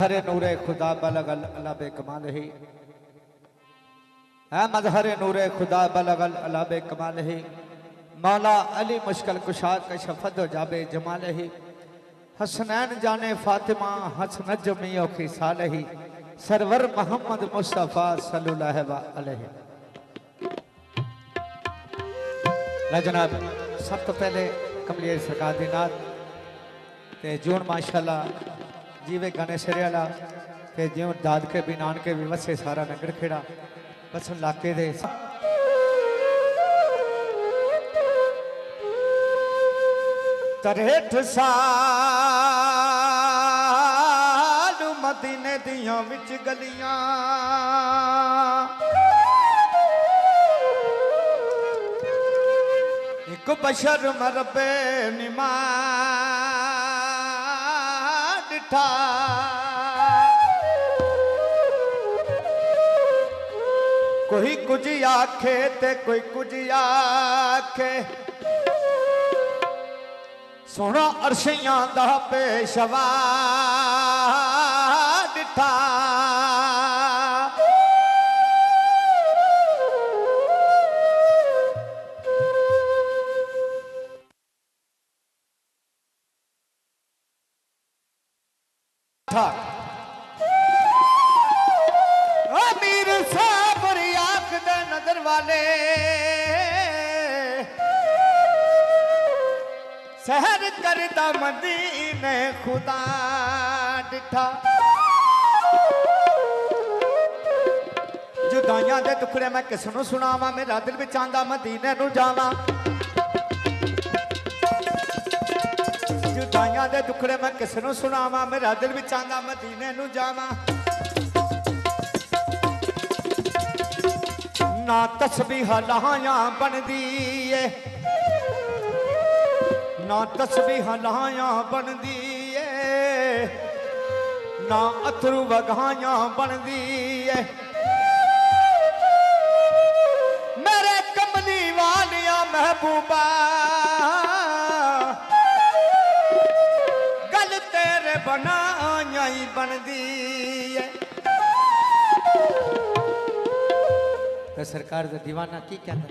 हरे नूरे खुदा बलगल अलाबे कमाल ही है मजहर नूरे खुदा बलगल अलाबे कमाल ही मौला अली मुश्किल कुशा कशफत जाबे जमाल ही हसनैन जाने फातिमा हसन जमियो की साल ही सरवर मोहम्मद मुस्तफ़ा सल्लल्लाहु अलैहि जनाब। सब तो पहले कमलियर सरकार दी नात ते जून माशाल्लाह जीवे गाने सिरे वाला ते ज्यों दाद के भी नानके भी वसे सारा नगर खेड़ा बस इलाके दे तरेठ साल मदीने दियां विच गलियां एक बशर मरबे निमा डिठा कोई कुछ आखे ते कोई कुछ आखे सोना अरशियां दा पेशवा डिठा अमीर साहब रियाक दे नजर वाले सहर करदा मदीने खुदा डिठा जुदाइयां दे टुकड़े मैं किस नूं सुनावां मेरा दिल विच आंदा मदीने नूं जावां जुदाइयां दे टुकड़े मैं किस नूं सुनावां मेरा दिल विच आंदा मदीने नूं जावां ना तस्बीह लहाया बनदी है ना तस्बीह लहाया बनदी है ना अथरू वगाया बनदी है मेरे कमली वालिया महबूबा गल तेरे बनाया ही बनदी है। तो सरकार का दीवाना की कहता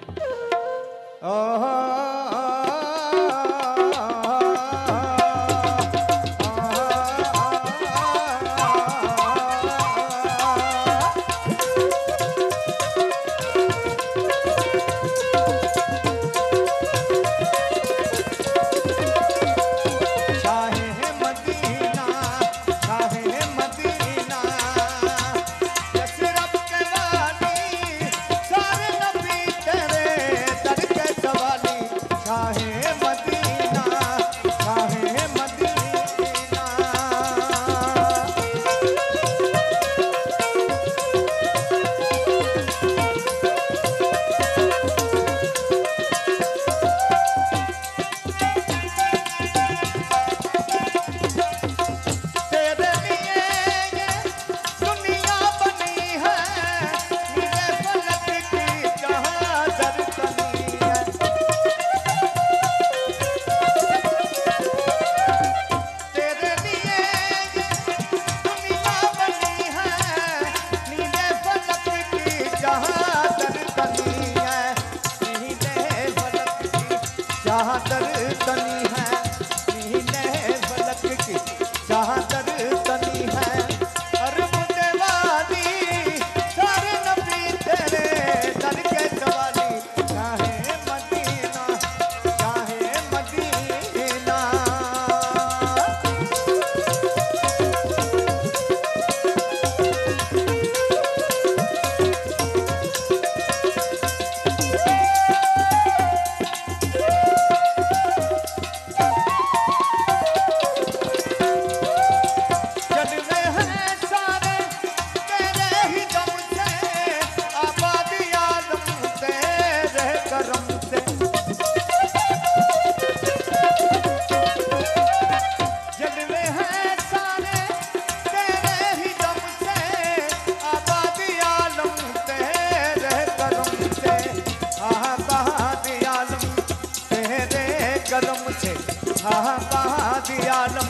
आलम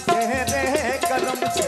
तेरे करम से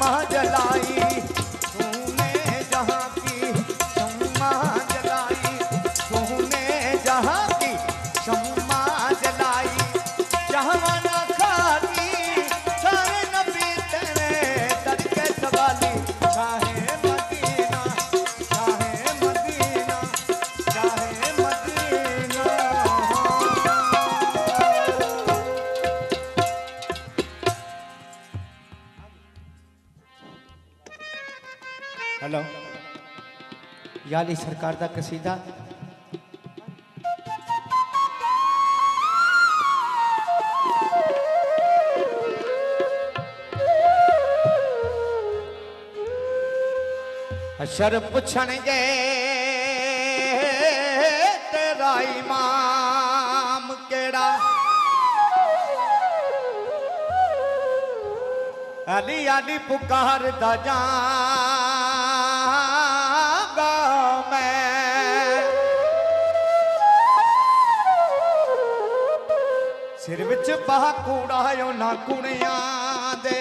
शम्मा जलाई, तूने जहाँ की शम्मा जलाई, तूने जहाँ की शम्मा जलाई। जहाना खाती सारे नबी तेरे दर के सवाली, Shah Medina, Shah Medina, Shah Medina. Hello याली सरकार दा कसीदा अशर पुछणगे तेरा इमाम केड़ा, अली अली पुकार दा जागा मैं, सिर विच बहा कूड़ा ना कुड़ियां दे,